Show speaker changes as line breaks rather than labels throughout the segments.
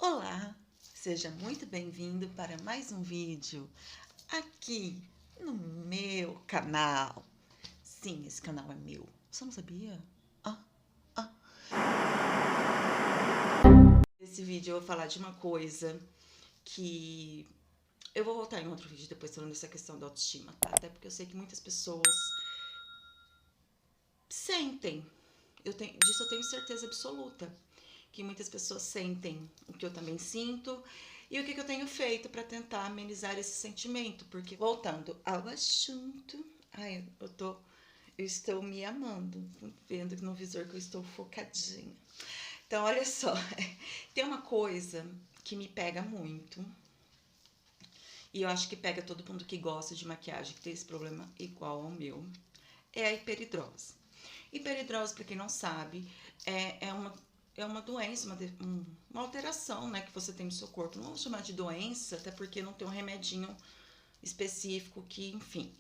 Olá, seja muito bem-vindo para mais um vídeo aqui no meu canal. Sim, esse canal é meu. Você não sabia? Ah, ah. Nesse vídeo eu vou falar de uma coisa que eu vou voltar em outro vídeo depois falando dessa questão da autoestima, tá? Até porque eu sei que muitas pessoas sentem, disso eu tenho certeza absoluta, que muitas pessoas sentem o que eu também sinto e o que eu tenho feito para tentar amenizar esse sentimento, porque voltando ao assunto, eu estou me amando, vendo no visor que eu estou focadinha. Então, olha só, tem uma coisa que me pega muito, e eu acho que pega todo mundo que gosta de maquiagem, que tem esse problema igual ao meu, é a hiperidrose. Hiperidrose, para quem não sabe, é uma doença, uma alteração, né, que você tem no seu corpo. Não vamos chamar de doença, até porque não tem um remedinho específico que, enfim.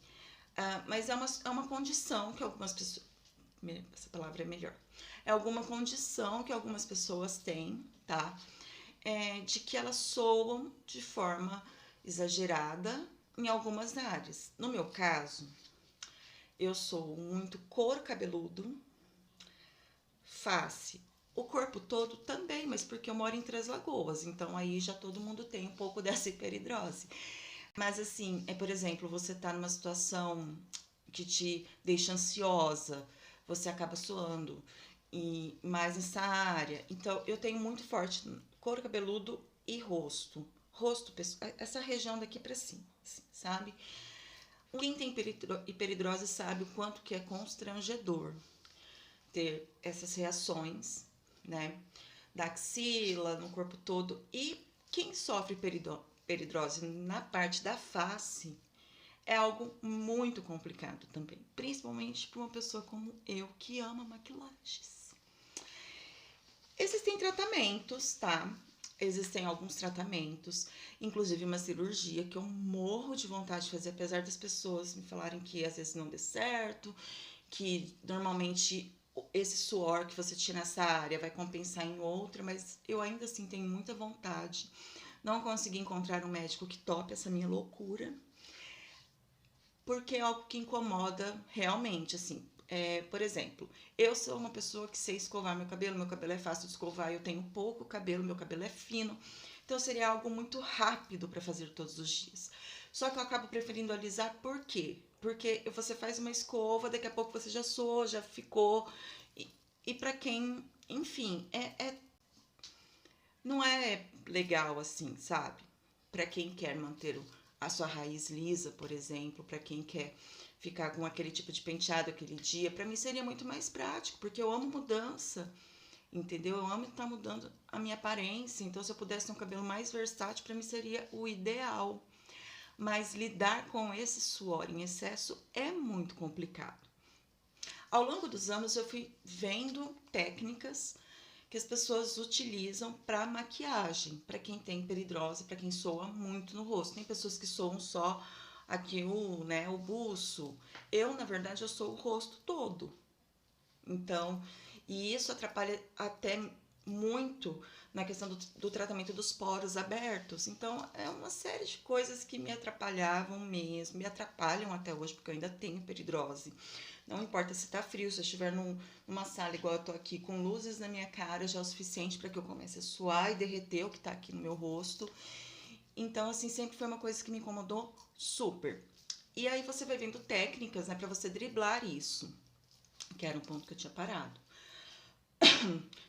Mas é uma condição que algumas pessoas... Essa palavra é melhor. É alguma condição que algumas pessoas têm, tá? De que elas soam de forma exagerada em algumas áreas. No meu caso, eu sou muito couro cabeludo, face, o corpo todo também, mas porque eu moro em Três Lagoas, então aí já todo mundo tem um pouco dessa hiperidrose. Mas assim, por exemplo, você tá numa situação que te deixa ansiosa, você acaba suando e mais nessa área. Então eu tenho muito forte couro cabeludo e rosto. Rosto, essa região daqui pra cima, assim, sabe? Quem tem hiperidrose sabe o quanto que é constrangedor ter essas reações, né? Da axila, no corpo todo. E quem sofre hiperidrose na parte da face é algo muito complicado também, principalmente para uma pessoa como eu que ama maquilagens. Existem tratamentos, tá? Existem alguns tratamentos, inclusive uma cirurgia que eu morro de vontade de fazer, apesar das pessoas me falarem que às vezes não dê certo, que normalmente esse suor que você tira nessa área vai compensar em outra, mas eu ainda assim tenho muita vontade. Não consegui encontrar um médico que tope essa minha loucura, porque é algo que incomoda realmente, assim. Por exemplo, eu sou uma pessoa que sei escovar meu cabelo é fácil de escovar, eu tenho pouco cabelo, meu cabelo é fino, então seria algo muito rápido para fazer todos os dias. Só que eu acabo preferindo alisar, por quê? Porque você faz uma escova, daqui a pouco você já suou, já ficou, e para quem, enfim, não é legal assim, sabe? Para quem quer manter a sua raiz lisa, por exemplo, para quem quer ficar com aquele tipo de penteado aquele dia, para mim seria muito mais prático, porque eu amo mudança, entendeu? Eu amo estar mudando a minha aparência, então se eu pudesse ter um cabelo mais versátil, para mim seria o ideal. Mas lidar com esse suor em excesso é muito complicado. Ao longo dos anos eu fui vendo técnicas que as pessoas utilizam para maquiagem, para quem tem peridrose, para quem soa muito no rosto. Tem pessoas que soam só aqui o buço. Eu, na verdade, eu sou o rosto todo. Então, e isso atrapalha até muito na questão do tratamento dos poros abertos. Então, é uma série de coisas que me atrapalhavam mesmo, me atrapalham até hoje, porque eu ainda tenho peridrose. Não importa se tá frio, se eu estiver numa sala igual eu tô aqui, com luzes na minha cara, já é o suficiente para que eu comece a suar e derreter o que tá aqui no meu rosto. Então, assim, sempre foi uma coisa que me incomodou super. E aí você vai vendo técnicas, né, para você driblar isso, que era um ponto que eu tinha parado.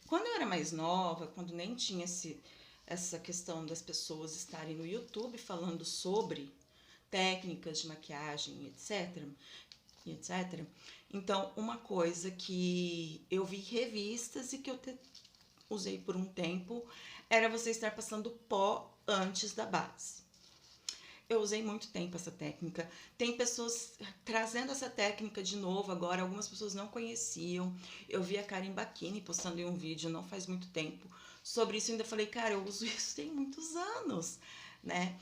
Quando eu era mais nova, quando nem tinha essa questão das pessoas estarem no YouTube falando sobre técnicas de maquiagem, etc. Então, uma coisa que eu vi revistas e que eu usei por um tempo era você estar passando pó antes da base. Eu usei muito tempo essa técnica. Tem pessoas trazendo essa técnica de novo agora, algumas pessoas não conheciam. Eu vi a Karen Bakini postando em um vídeo não faz muito tempo sobre isso. Eu ainda falei, cara, eu uso isso tem muitos anos, né?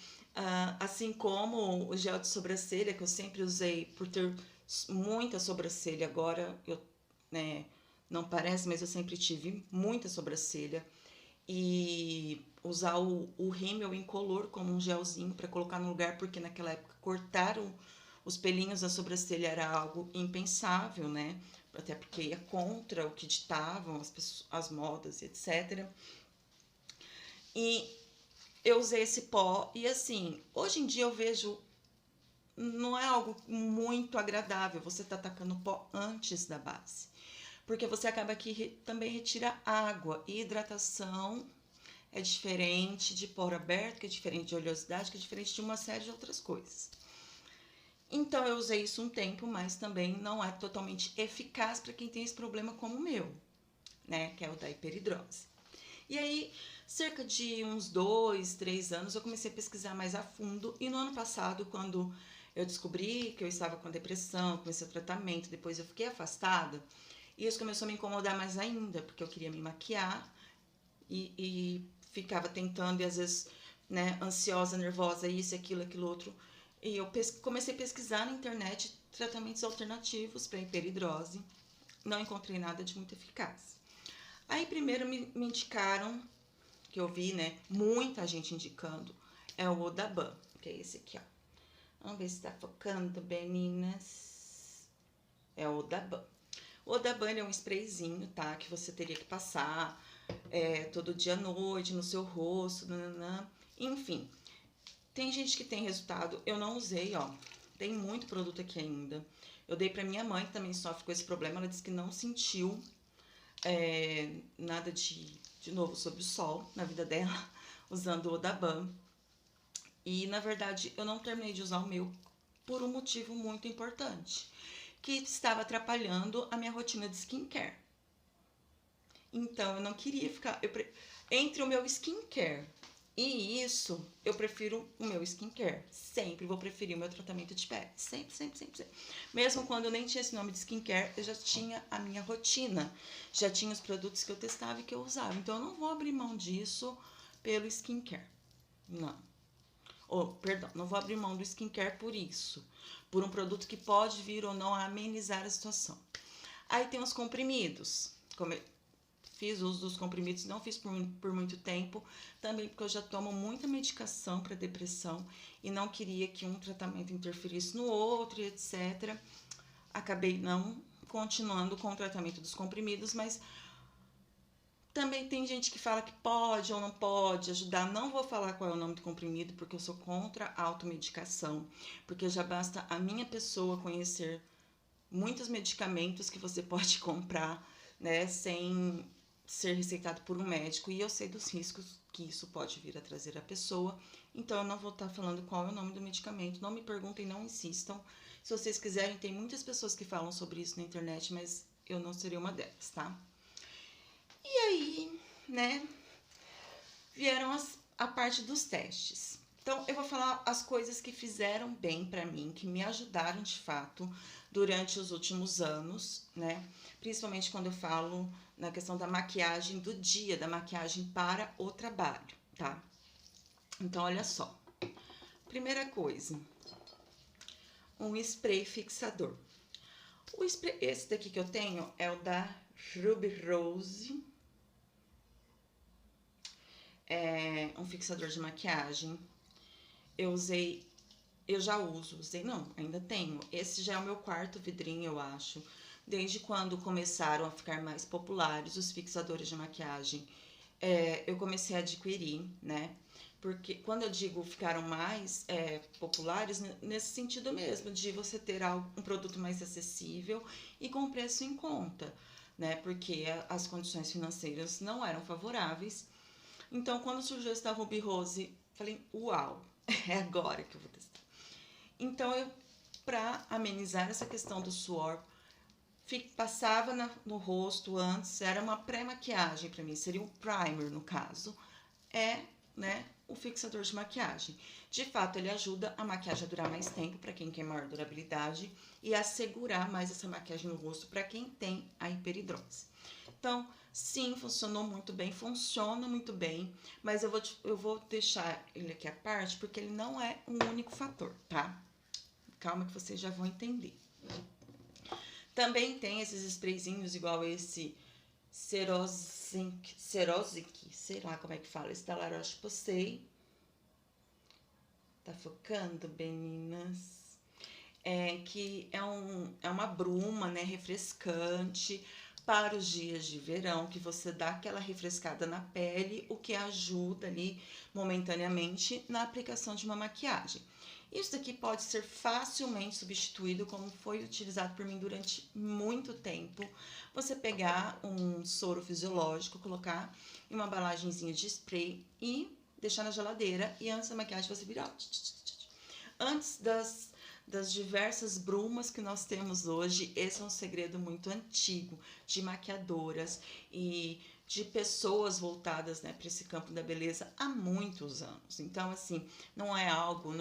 Assim como o gel de sobrancelha, que eu sempre usei por ter muita sobrancelha. Agora, né, não parece, mas eu sempre tive muita sobrancelha. e usar o rímel incolor como um gelzinho para colocar no lugar, porque naquela época cortaram os pelinhos da sobrancelha era algo impensável, né? Até porque ia contra o que ditavam as modas, etc. E eu usei esse pó e assim, hoje em dia eu vejo não é algo muito agradável você tá tacando pó antes da base, porque você acaba que também retira água e hidratação é diferente de poro aberto, que é diferente de oleosidade, que é diferente de uma série de outras coisas. Então eu usei isso um tempo, mas também não é totalmente eficaz para quem tem esse problema como o meu, né, que é o da hiperidrose. E aí, cerca de uns 2, 3 anos, eu comecei a pesquisar mais a fundo. E no ano passado, quando eu descobri que eu estava com depressão, comecei o tratamento, depois eu fiquei afastada, e isso começou a me incomodar mais ainda, porque eu queria me maquiar e ficava tentando, e às vezes, né, ansiosa, nervosa, isso, aquilo, aquilo outro. E eu comecei a pesquisar na internet tratamentos alternativos para hiperidrose. Não encontrei nada de muito eficaz. Aí primeiro me indicaram, que eu vi, né, muita gente indicando, é o Odaban, que é esse aqui, ó. Vamos ver se tá focando, meninas. É o Odaban. O Odaban é um sprayzinho, tá, que você teria que passar todo dia à noite no seu rosto, nananã. Enfim, tem gente que tem resultado, eu não usei, ó. Tem muito produto aqui ainda. Eu dei pra minha mãe, que também sofre com esse problema, ela disse que não sentiu nada de novo sobre o sol na vida dela, usando o Odaban. E, na verdade, eu não terminei de usar o meu por um motivo muito importante, que estava atrapalhando a minha rotina de skincare. Então, eu não queria ficar... Entre o meu skincare e isso, eu prefiro o meu skincare. Sempre vou preferir o meu tratamento de pele. Sempre, sempre, sempre, sempre. Mesmo quando eu nem tinha esse nome de skincare, eu já tinha a minha rotina. Já tinha os produtos que eu testava e que eu usava. Então, eu não vou abrir mão disso pelo skincare. Não. Perdão, não vou abrir mão do skincare por isso. Por um produto que pode vir ou não a amenizar a situação. Aí tem os comprimidos. Como fiz uso dos comprimidos, não fiz por muito tempo, também porque eu já tomo muita medicação para depressão e não queria que um tratamento interferisse no outro e etc. Acabei não continuando com o tratamento dos comprimidos, mas também tem gente que fala que pode ou não pode ajudar. Não vou falar qual é o nome do comprimido, porque eu sou contra a automedicação, porque já basta a minha pessoa conhecer muitos medicamentos que você pode comprar, né, sem ser receitado por um médico, e eu sei dos riscos que isso pode vir a trazer à pessoa, então eu não vou estar falando qual é o nome do medicamento, não me perguntem, não insistam. Se vocês quiserem, tem muitas pessoas que falam sobre isso na internet, mas eu não seria uma delas, tá? E aí, né, vieram a parte dos testes. Então, eu vou falar as coisas que fizeram bem pra mim, que me ajudaram de fato durante os últimos anos, né? Principalmente quando eu falo na questão da maquiagem do dia, da maquiagem para o trabalho, tá? Então, olha só. Primeira coisa, um spray fixador. O spray, esse daqui que eu tenho é o da Ruby Rose. É um fixador de maquiagem. Eu já usei não, ainda tenho. Esse já é o meu quarto vidrinho, eu acho. Desde quando começaram a ficar mais populares os fixadores de maquiagem, eu comecei a adquirir, né? Porque quando eu digo ficaram mais populares, nesse sentido mesmo, de você ter um produto mais acessível e com preço em conta, né? Porque as condições financeiras não eram favoráveis. Então, quando surgiu esse da Ruby Rose, falei, uau, é agora que eu vou testar. Então, para amenizar essa questão do suor, passava no rosto antes, era uma pré-maquiagem para mim, seria um primer no caso, né, o fixador de maquiagem. De fato, ele ajuda a maquiagem a durar mais tempo para quem quer maior durabilidade e a segurar mais essa maquiagem no rosto para quem tem a hiperidrose. Então, sim, funcionou muito bem, funciona muito bem, mas eu vou deixar ele aqui à parte porque ele não é um único fator, tá? Calma que vocês já vão entender. Também tem esses sprayzinhos igual esse Cerozic, sei lá como é que fala, esse da La Roche-Posay. Tá focando, meninas? Que é uma bruma, né, refrescante para os dias de verão, que você dá aquela refrescada na pele, o que ajuda ali momentaneamente na aplicação de uma maquiagem. Isso daqui pode ser facilmente substituído, como foi utilizado por mim durante muito tempo. Você pegar um soro fisiológico, colocar em uma embalagenzinha de spray e deixar na geladeira, e antes da maquiagem você virar. Antes das diversas brumas que nós temos hoje, esse é um segredo muito antigo de maquiadoras e de pessoas voltadas, né, para esse campo da beleza há muitos anos. Então, assim, não é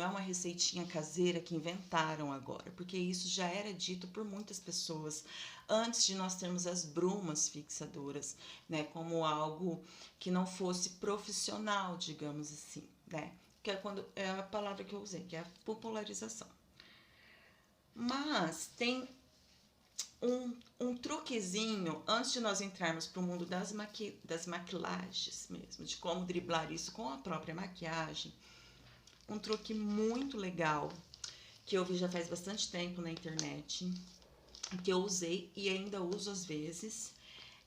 uma receitinha caseira que inventaram agora, porque isso já era dito por muitas pessoas antes de nós termos as brumas fixadoras, né, como algo que não fosse profissional, digamos assim, né? Que é a palavra que eu usei, que é a popularização. Mas tem um truquezinho antes de nós entrarmos para o mundo das maquilagens mesmo, de como driblar isso com a própria maquiagem. Um truque muito legal que eu vi já faz bastante tempo na internet, que eu usei e ainda uso às vezes,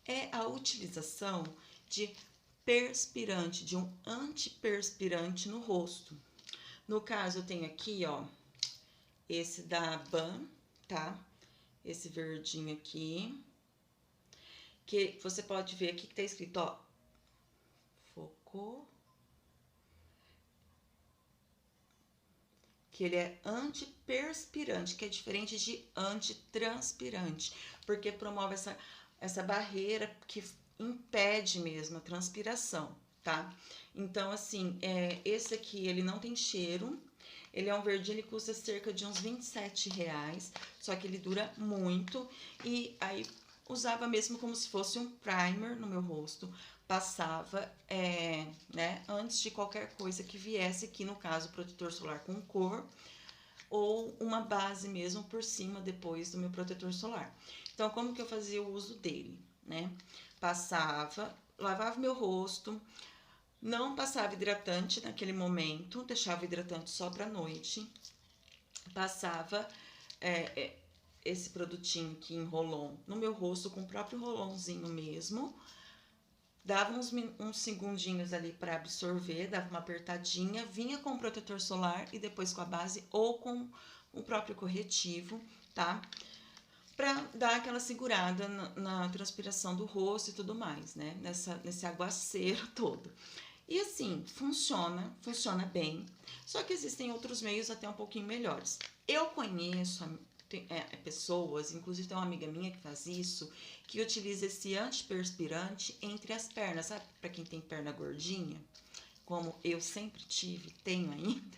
é a utilização de perspirante, de um antiperspirante no rosto. No caso, eu tenho aqui, ó, esse da Ban, tá? Esse verdinho aqui. Que você pode ver aqui que tá escrito, ó. Focou. Que ele é antiperspirante, que é diferente de antitranspirante. Porque promove essa barreira que impede mesmo a transpiração, tá? Então, assim, esse aqui, ele não tem cheiro. Ele é um verdinho, ele custa cerca de uns R$27, só que ele dura muito. E aí, usava mesmo como se fosse um primer no meu rosto. Passava, né, antes de qualquer coisa que viesse, aqui no caso, protetor solar com cor, ou uma base mesmo por cima depois do meu protetor solar. Então, como que eu fazia o uso dele, né? Passava, lavava meu rosto, não passava hidratante naquele momento, deixava hidratante só pra noite. Passava esse produtinho aqui em rolon no meu rosto com o próprio rolonzinho mesmo. Dava uns segundinhos ali para absorver, dava uma apertadinha, vinha com o protetor solar e depois com a base ou com o próprio corretivo, tá? Pra dar aquela segurada na transpiração do rosto e tudo mais, né? Nesse aguaceiro todo. E assim, funciona bem, só que existem outros meios até um pouquinho melhores. Eu conheço pessoas, inclusive tem uma amiga minha que faz isso, que utiliza esse antiperspirante entre as pernas, sabe? Para quem tem perna gordinha, como eu sempre tive, tenho ainda,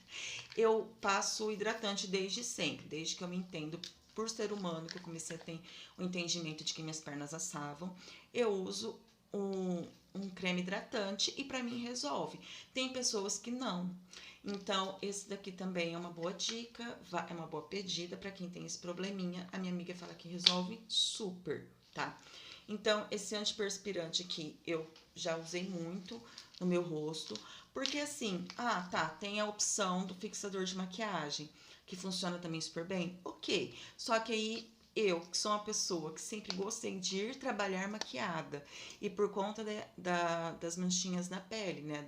eu passo o hidratante desde sempre, desde que eu me entendo por ser humano, que eu comecei a ter o entendimento de que minhas pernas assavam, eu uso um creme hidratante e para mim resolve. Tem pessoas que não. Então, esse daqui também é uma boa dica, é uma boa pedida para quem tem esse probleminha. A minha amiga fala que resolve super, tá? Então, esse antiperspirante aqui eu já usei muito no meu rosto, porque assim, tem a opção do fixador de maquiagem, que funciona também super bem, ok. Só que aí eu, que sou uma pessoa que sempre gostei de ir trabalhar maquiada, e por conta das manchinhas na pele, né,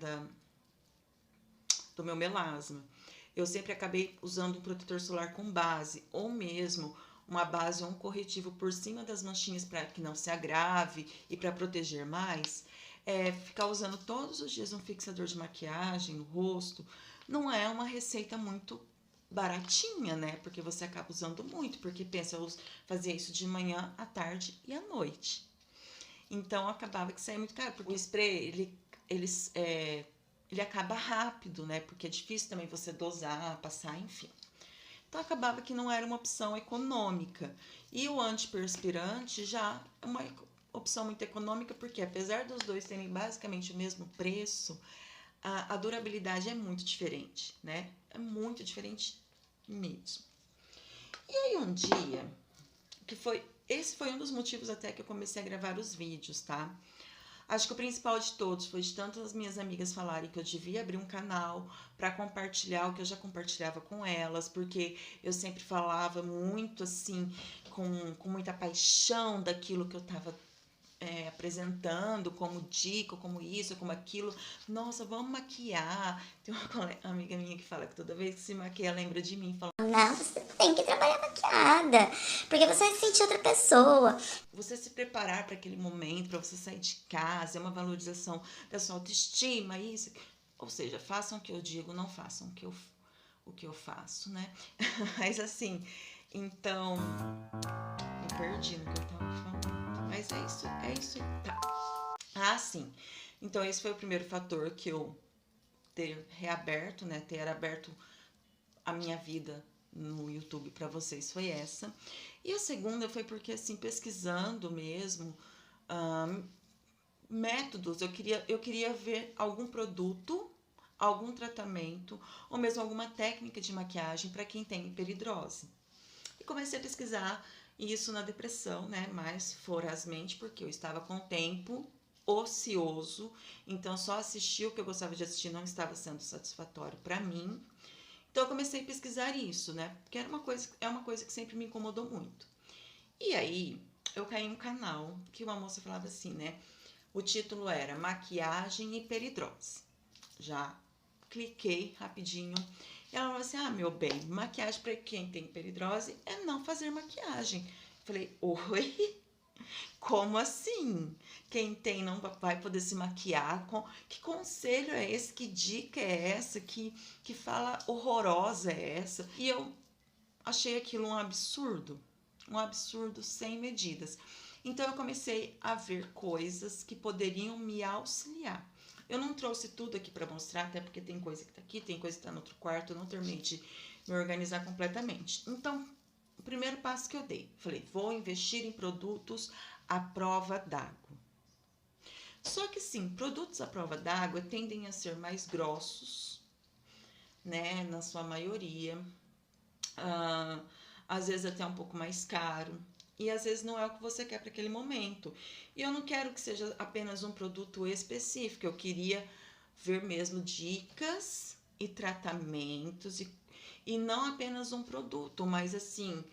do meu melasma, eu sempre acabei usando um protetor solar com base, ou mesmo uma base ou um corretivo por cima das manchinhas para que não se agrave e para proteger mais. Ficar usando todos os dias um fixador de maquiagem no rosto não é uma receita muito baratinha, né? Porque você acaba usando muito, porque pensa, eu fazia isso de manhã, à tarde e à noite. Então acabava que saía muito caro, porque o spray ele acaba rápido, né? Porque é difícil também você dosar, passar, enfim. Então acabava que não era uma opção econômica. E o antiperspirante já é uma opção muito econômica, porque apesar dos dois terem basicamente o mesmo preço, a durabilidade é muito diferente, né? É muito diferente mesmo. E aí um dia, que foi esse foi um dos motivos até que eu comecei a gravar os vídeos, tá? Acho que o principal de todos foi de tantas as minhas amigas falarem que eu devia abrir um canal para compartilhar o que eu já compartilhava com elas, porque eu sempre falava muito assim, com muita paixão daquilo que eu estava apresentando, como dica, como isso, como aquilo. Nossa, vamos maquiar. Tem uma amiga minha que fala que toda vez que se maquia lembra de mim, fala:
não, você tem que trabalhar maquiada, porque você vai se sentir outra pessoa.
você se preparar para aquele momento, para você sair de casa, é uma valorização da sua autoestima, isso. Ou seja, façam o que eu digo, não façam o que eu faço, né? Mas assim, então, me perdi no que eu tava falando. Mas é isso, tá. Ah, sim. Então, esse foi o primeiro fator que eu ter reaberto, né? Ter aberto a minha vida no YouTube para vocês foi essa. E a segunda foi porque, assim, pesquisando mesmo, métodos, eu queria ver algum produto, algum tratamento, ou mesmo alguma técnica de maquiagem para quem tem hiperidrose. E comecei a pesquisar isso na depressão, né? Mais vorazmente, porque eu estava com tempo ocioso, então só assistir o que eu gostava de assistir não estava sendo satisfatório para mim. Então eu comecei a pesquisar isso, né? Porque é uma coisa que sempre me incomodou muito. E aí eu caí em um canal que uma moça falava assim, né? O título era Maquiagem e Hiperidrose. Já cliquei rapidinho. E ela falou assim: ah, meu bem, maquiagem para quem tem hiperidrose é não fazer maquiagem. Falei: oi? Como assim? Quem tem não vai poder se maquiar? Que conselho é esse? Que dica é essa? Que fala horrorosa é essa? E eu achei aquilo um absurdo sem medidas. Então eu comecei a ver coisas que poderiam me auxiliar. Eu não trouxe tudo aqui para mostrar, até porque tem coisa que tá aqui, tem coisa que tá no outro quarto, eu não terminei de me organizar completamente. Então, o primeiro passo que eu dei, falei, vou investir em produtos à prova d'água. Só que sim, produtos à prova d'água tendem a ser mais grossos, né, na sua maioria. Ah, às vezes até um pouco mais caro. E às vezes não é o que você quer para aquele momento. E eu não quero que seja apenas um produto específico, eu queria ver mesmo dicas e tratamentos e não apenas um produto, mas assim,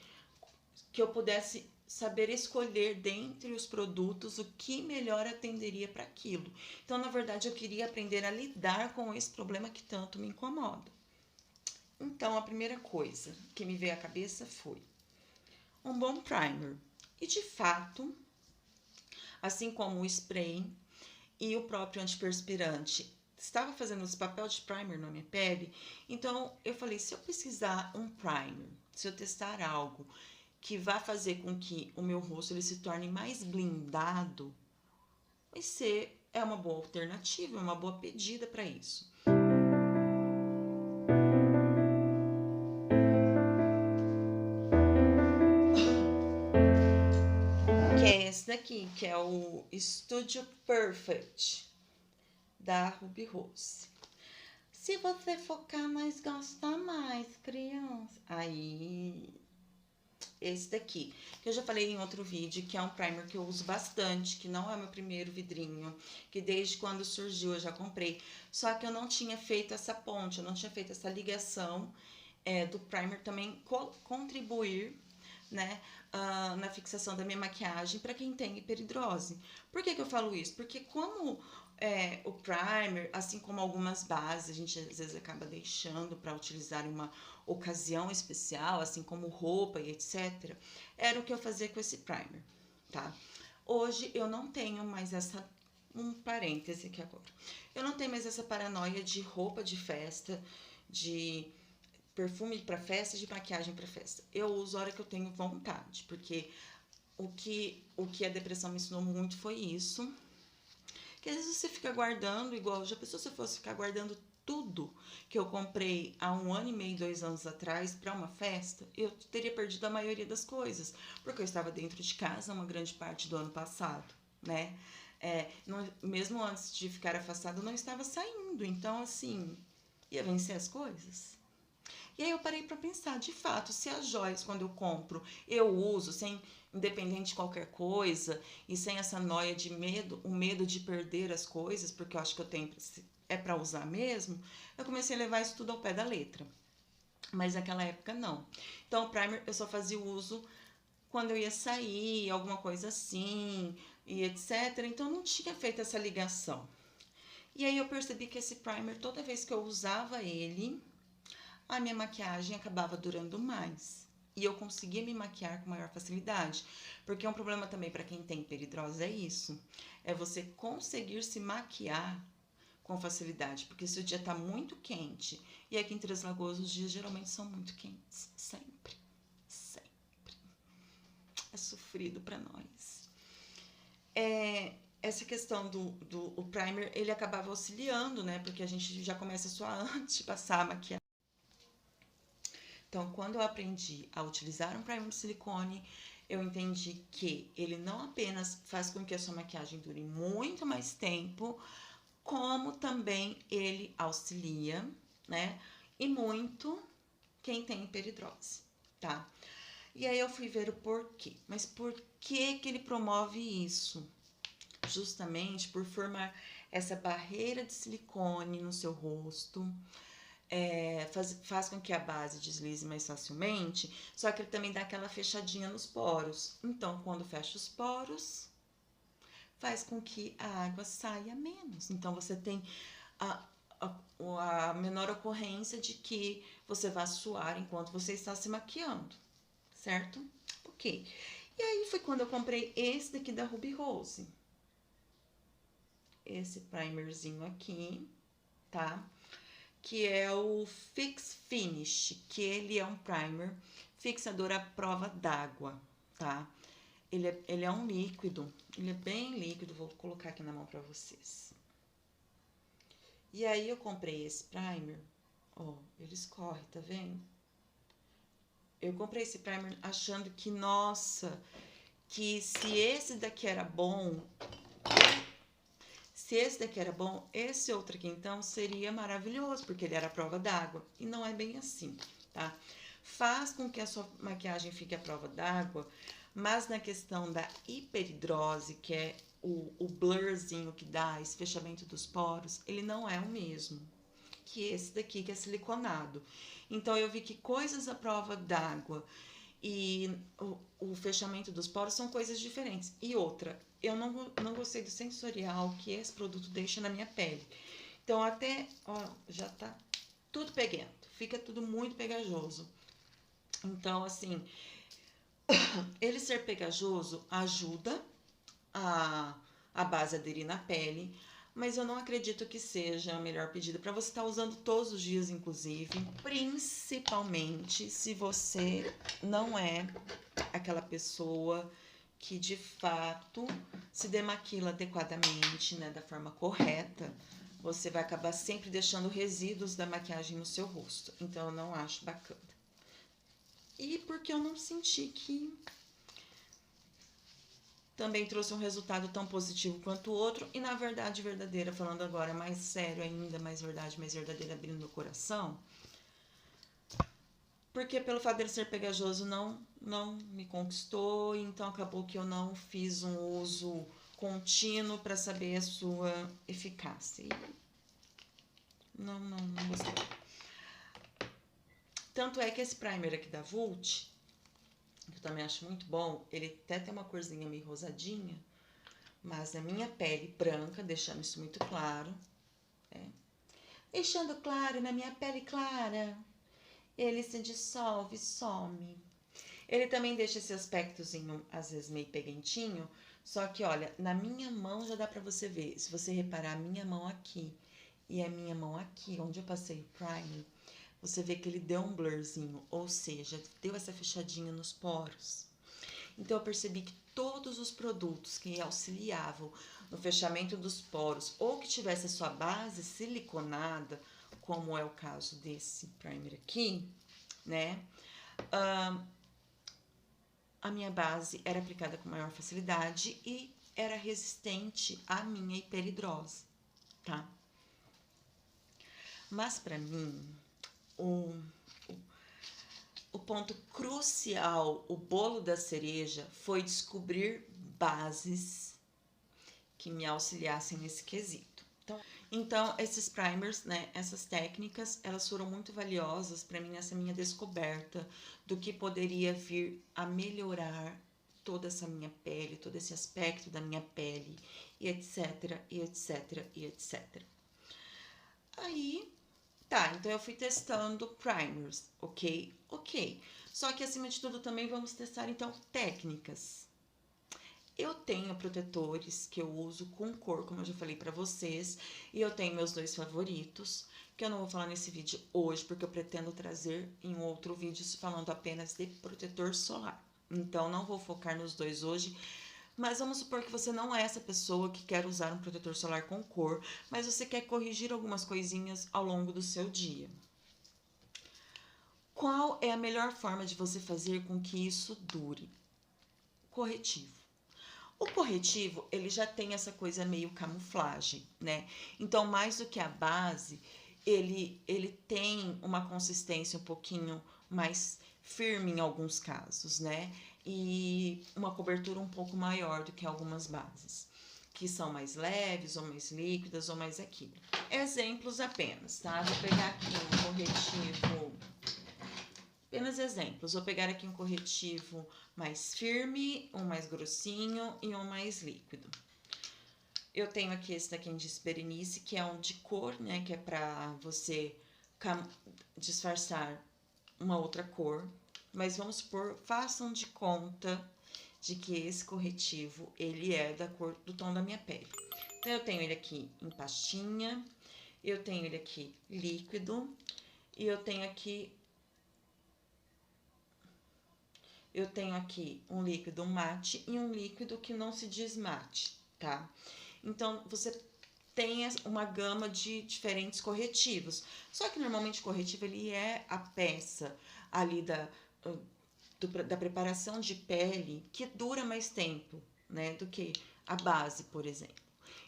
que eu pudesse saber escolher dentre os produtos o que melhor atenderia para aquilo. Então, na verdade, eu queria aprender a lidar com esse problema que tanto me incomoda. Então, a primeira coisa que me veio à cabeça foi um bom primer. E de fato, assim como o spray e o próprio antiperspirante estava fazendo esse papel de primer na minha pele, então eu falei, se eu pesquisar um primer, se eu testar algo que vá fazer com que o meu rosto ele se torne mais blindado, vai ser uma boa alternativa, uma boa pedida para isso. Que é esse daqui, que é o Studio Perfect da Ruby Rose. Se você focar mais, gosta mais, criança. Aí, esse daqui, que eu já falei em outro vídeo, que é um primer que eu uso bastante, que não é meu primeiro vidrinho, que desde quando surgiu eu já comprei. Só que eu não tinha feito essa ponte, eu não tinha feito essa ligação do primer também contribuir, né, na fixação da minha maquiagem para quem tem hiperidrose. Por que eu falo isso? Porque como o primer, assim como algumas bases, a gente às vezes acaba deixando para utilizar em uma ocasião especial, assim como roupa e etc. Era o que eu fazia com esse primer, tá? Hoje eu não tenho mais essa um parêntese aqui agora. Eu não tenho mais essa paranoia de roupa de festa, de perfume para festa, de maquiagem para festa. Eu uso a hora que eu tenho vontade, porque o que a depressão me ensinou muito foi isso. Que às vezes você fica guardando, igual já pensou se eu fosse ficar guardando tudo que eu comprei há 1 ano e meio, 2 anos atrás para uma festa, eu teria perdido a maioria das coisas, porque eu estava dentro de casa uma grande parte do ano passado, né? Mesmo antes de ficar afastada, eu não estava saindo, então assim, ia vencer as coisas. E aí eu parei para pensar, de fato, se as joias, quando eu compro, eu uso sem independente de qualquer coisa e sem essa noia de medo, o medo de perder as coisas, porque eu acho que eu tenho é para usar mesmo, eu comecei a levar isso tudo ao pé da letra. Mas naquela época não. Então o primer eu só fazia uso quando eu ia sair, alguma coisa assim, e etc. Então não tinha feito essa ligação. E aí eu percebi que esse primer, toda vez que eu usava ele, a minha maquiagem acabava durando mais. E eu conseguia me maquiar com maior facilidade. Porque um problema também para quem tem peridrose é isso. É você conseguir se maquiar com facilidade. Porque se o dia tá muito quente, e aqui em Três Lagoas os dias geralmente são muito quentes. Sempre. Sempre. É sofrido para nós. Essa questão do o primer, ele acabava auxiliando, né? Porque a gente já começa a suar antes de passar a maquiagem. Então, quando eu aprendi a utilizar um primer de silicone, eu entendi que ele não apenas faz com que a sua maquiagem dure muito mais tempo, como também ele auxilia, né? E muito quem tem peridrose, tá? E aí eu fui ver o porquê. Mas por que que ele promove isso? Justamente por formar essa barreira de silicone no seu rosto, faz com que a base deslize mais facilmente, só que ele também dá aquela fechadinha nos poros. Então, quando fecha os poros, faz com que a água saia menos. Então, você tem a, a menor ocorrência de que você vá suar enquanto você está se maquiando, certo? Ok. E aí foi quando eu comprei esse daqui da Ruby Rose. Esse primerzinho aqui, tá? Que é o Fix Finish, que ele é um primer fixador à prova d'água, tá? Ele é um líquido, ele é bem líquido, vou colocar aqui na mão pra vocês. E aí eu comprei esse primer, ó, ele escorre, tá vendo? Eu comprei esse primer achando que, nossa, que se esse daqui era bom, esse outro aqui então seria maravilhoso, porque ele era a prova d'água. E não é bem assim, tá? Faz com que a sua maquiagem fique à prova d'água, mas na questão da hiperidrose, que é o blurzinho que dá, esse fechamento dos poros, ele não é o mesmo que esse daqui, que é siliconado. Então, eu vi que coisas à prova d'água e o fechamento dos poros são coisas diferentes. E outra, eu não gostei do sensorial que esse produto deixa na minha pele. Então, até, ó, já tá tudo peguento. Fica tudo muito pegajoso. Então, assim, ele ser pegajoso ajuda a base a aderir na pele, mas eu não acredito que seja a melhor pedida para você estar usando todos os dias, inclusive, principalmente se você não é aquela pessoa que de fato se demaquila adequadamente, né, da forma correta. Você vai acabar sempre deixando resíduos da maquiagem no seu rosto. Então eu não acho bacana. E porque eu não senti que também trouxe um resultado tão positivo quanto o outro. E na verdade verdadeira, falando agora mais sério ainda, mais verdade, mais verdadeira, abrindo meu coração. Porque pelo fato dele ser pegajoso não me conquistou, então acabou que eu não fiz um uso contínuo para saber a sua eficácia. E não gostei. Tanto é que esse primer aqui da Vult, que eu também acho muito bom, ele até tem uma corzinha meio rosadinha, mas na minha pele branca, deixando isso muito claro, deixando claro na minha pele clara, ele se dissolve, some. Ele também deixa esse aspectozinho, às vezes, meio peguentinho, só que, olha, na minha mão já dá pra você ver. Se você reparar a minha mão aqui e a minha mão aqui, onde eu passei o primer, você vê que ele deu um blurzinho, ou seja, deu essa fechadinha nos poros. Então, eu percebi que todos os produtos que auxiliavam no fechamento dos poros ou que tivesse a sua base siliconada, como é o caso desse primer aqui, né? A minha base era aplicada com maior facilidade e era resistente à minha hiperidrose, tá? Mas pra mim, o ponto crucial, o bolo da cereja, foi descobrir bases que me auxiliassem nesse quesito. Então, esses primers, né, essas técnicas, elas foram muito valiosas para mim nessa minha descoberta do que poderia vir a melhorar toda essa minha pele, todo esse aspecto da minha pele, e etc, e etc, e etc. Aí, tá, então eu fui testando primers, ok? Ok. Só que, acima de tudo, também vamos testar, então, técnicas. Eu tenho protetores que eu uso com cor, como eu já falei pra vocês, e eu tenho meus 2 favoritos, que eu não vou falar nesse vídeo hoje, porque eu pretendo trazer em um outro vídeo falando apenas de protetor solar. Então, não vou focar nos 2 hoje, mas vamos supor que você não é essa pessoa que quer usar um protetor solar com cor, mas você quer corrigir algumas coisinhas ao longo do seu dia. Qual é a melhor forma de você fazer com que isso dure? Corretivo. O corretivo, ele já tem essa coisa meio camuflagem, né? Então, mais do que a base, ele tem uma consistência um pouquinho mais firme em alguns casos, né? E uma cobertura um pouco maior do que algumas bases, que são mais leves, ou mais líquidas, ou mais aquilo. Exemplos apenas, tá? Vou pegar aqui um corretivo... Apenas exemplos. Vou pegar aqui um corretivo mais firme, um mais grossinho e um mais líquido. Eu tenho aqui esse daqui em Berenice, que é um de cor, né? Que é pra você disfarçar uma outra cor. Mas vamos supor, façam de conta de que esse corretivo, ele é da cor do tom da minha pele. Então, eu tenho ele aqui em pastinha, eu tenho ele aqui líquido e eu tenho aqui um líquido mate e um líquido que não se diz mate, tá? Então, você tem uma gama de diferentes corretivos. Só que, normalmente, o corretivo, ele é a peça ali da preparação de pele que dura mais tempo, né? Do que a base, por exemplo.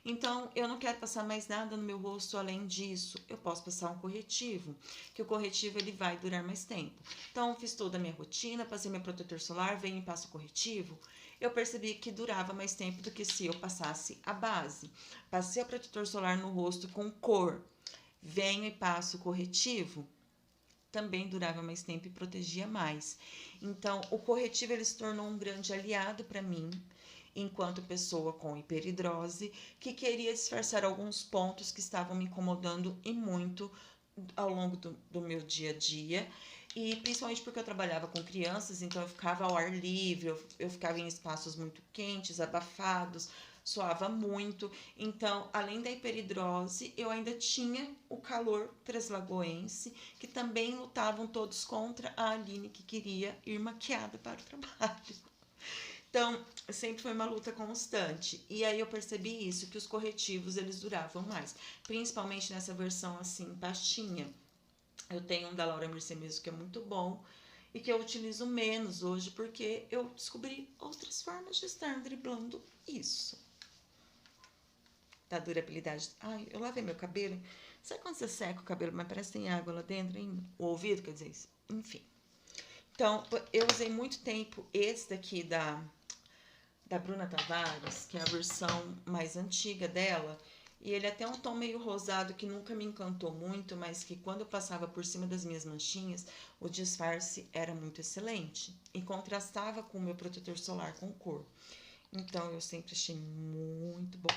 Então, eu não quero passar mais nada no meu rosto além disso. Eu posso passar um corretivo, que o corretivo ele vai durar mais tempo. Então, fiz toda a minha rotina, passei meu protetor solar, venho e passo o corretivo. Eu percebi que durava mais tempo do que se eu passasse a base. Passei o protetor solar no rosto com cor, venho e passo o corretivo, também durava mais tempo e protegia mais. Então, o corretivo ele se tornou um grande aliado para mim, enquanto pessoa com hiperidrose, que queria disfarçar alguns pontos que estavam me incomodando e muito ao longo do meu dia a dia, e principalmente porque eu trabalhava com crianças, então eu ficava ao ar livre, eu ficava em espaços muito quentes, abafados, suava muito. Então, além da hiperidrose, eu ainda tinha o calor treslagoense, que também lutavam todos contra a Aline, que queria ir maquiada para o trabalho. Então, sempre foi uma luta constante. E aí eu percebi isso, que os corretivos, eles duravam mais. Principalmente nessa versão, assim, pastinha. Eu tenho um da Laura Mercier mesmo, que é muito bom. E que eu utilizo menos hoje, porque eu descobri outras formas de estar driblando isso. Da durabilidade. Ai, eu lavei meu cabelo. Sabe quando você seca o cabelo, mas parece que tem água lá dentro ainda? O ouvido, quer dizer isso. Enfim. Então, eu usei muito tempo esse daqui da Bruna Tavares, que é a versão mais antiga dela, e ele é até um tom meio rosado que nunca me encantou muito, mas que quando eu passava por cima das minhas manchinhas, o disfarce era muito excelente e contrastava com o meu protetor solar com cor. Então, eu sempre achei muito bom.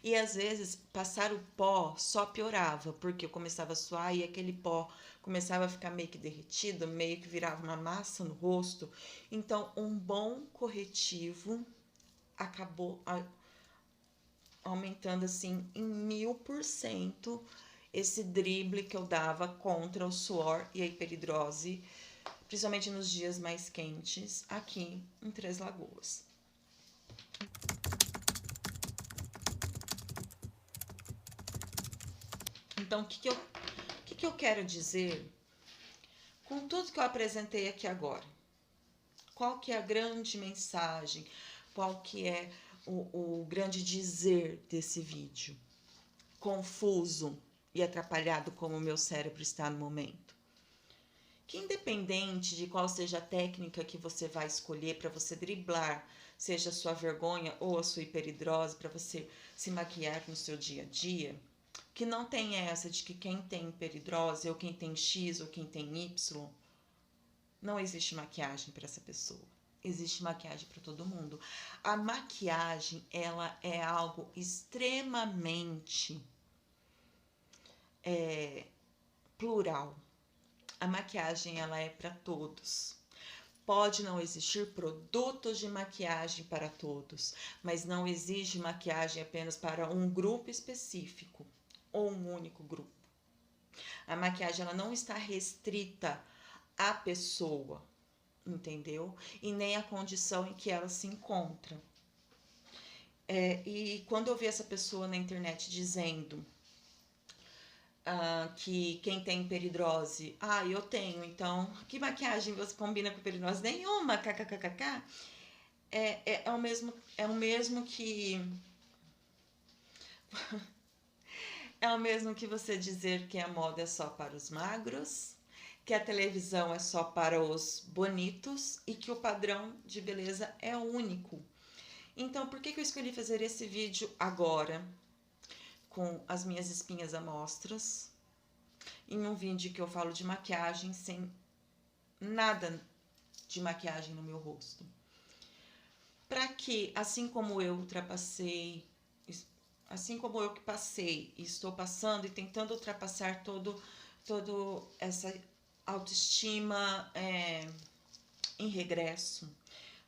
E às vezes, passar o pó só piorava, porque eu começava a suar e aquele pó começava a ficar meio que derretido, meio que virava uma massa no rosto. Então, um bom corretivo acabou aumentando assim em 1000% esse drible que eu dava contra o suor e a hiperidrose, principalmente nos dias mais quentes aqui em Três Lagoas. Então, o que eu quero dizer com tudo que eu apresentei aqui agora? Qual que é a grande mensagem? Qual que é o grande dizer desse vídeo? Confuso e atrapalhado como o meu cérebro está no momento. que independente de qual seja a técnica que você vai escolher para você driblar, seja a sua vergonha ou a sua hiperidrose, para você se maquiar no seu dia a dia, que não tem essa de que quem tem hiperidrose ou quem tem X ou quem tem Y, não existe maquiagem para essa pessoa. Existe maquiagem para todo mundo. A maquiagem, ela é algo extremamente plural. A maquiagem, ela é para todos. Pode não existir produtos de maquiagem para todos, mas não existe maquiagem apenas para um grupo específico ou um único grupo. A maquiagem, ela não está restrita à pessoa, entendeu? E nem à condição em que ela se encontra. E quando eu vi essa pessoa na internet dizendo que quem tem hiperidrose, eu tenho, então que maquiagem você combina com hiperidrose? Nenhuma, kkkk. É o mesmo que é o mesmo que você dizer que a moda é só para os magros, que a televisão é só para os bonitos e que o padrão de beleza é único. Então, por que eu escolhi fazer esse vídeo agora, com as minhas espinhas à mostras, em um vídeo que eu falo de maquiagem sem nada de maquiagem no meu rosto? Para que, assim como eu ultrapassei, assim como eu que passei e estou passando e tentando ultrapassar todo essa autoestima em regresso,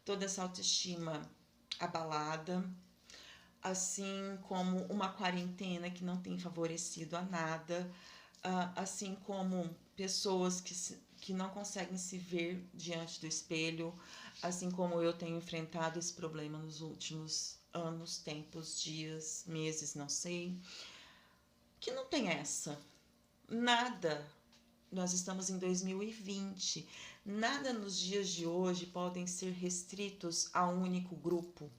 toda essa autoestima abalada, assim como uma quarentena que não tem favorecido a nada, assim como pessoas que não conseguem se ver diante do espelho, assim como eu tenho enfrentado esse problema nos últimos anos, tempos, dias, meses, não sei, que não tem essa. Nada. Nós estamos em 2020. Nada nos dias de hoje podem ser restritos a um único grupo.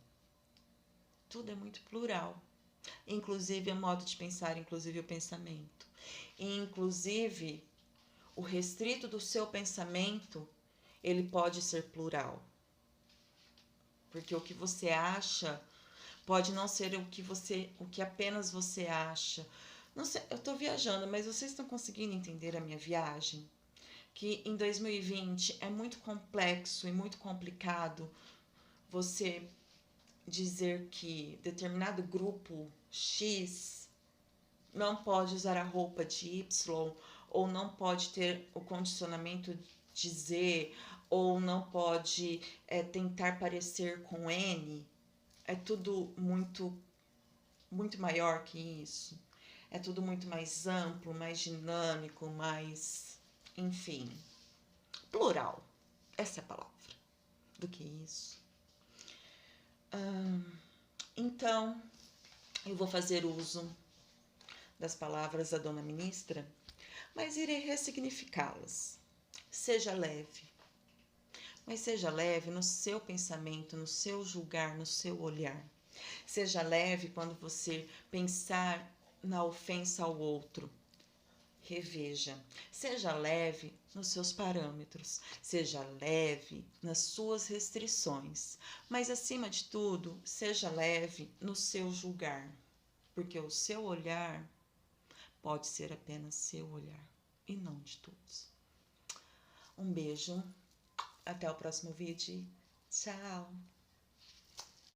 Tudo é muito plural. Inclusive o modo de pensar, inclusive o pensamento. E, inclusive, o restrito do seu pensamento, ele pode ser plural. Porque o que você acha pode não ser o que apenas você acha. Não sei, eu tô viajando, mas vocês estão conseguindo entender a minha viagem? Que em 2020 é muito complexo e muito complicado você dizer que determinado grupo X não pode usar a roupa de Y, ou não pode ter o condicionamento de Z, ou não pode tentar parecer com N. É tudo muito maior que isso. É tudo muito mais amplo, mais dinâmico, mais, enfim, plural. Essa é a palavra. Do que isso. Então, eu vou fazer uso das palavras da dona ministra, mas irei ressignificá-las. Seja leve. Mas seja leve no seu pensamento, no seu julgar, no seu olhar. Seja leve quando você pensar na ofensa ao outro. Reveja. Seja leve nos seus parâmetros. Seja leve nas suas restrições. Mas, acima de tudo, seja leve no seu julgar. Porque o seu olhar pode ser apenas seu olhar e não de todos. Um beijo. Até o próximo vídeo. Tchau!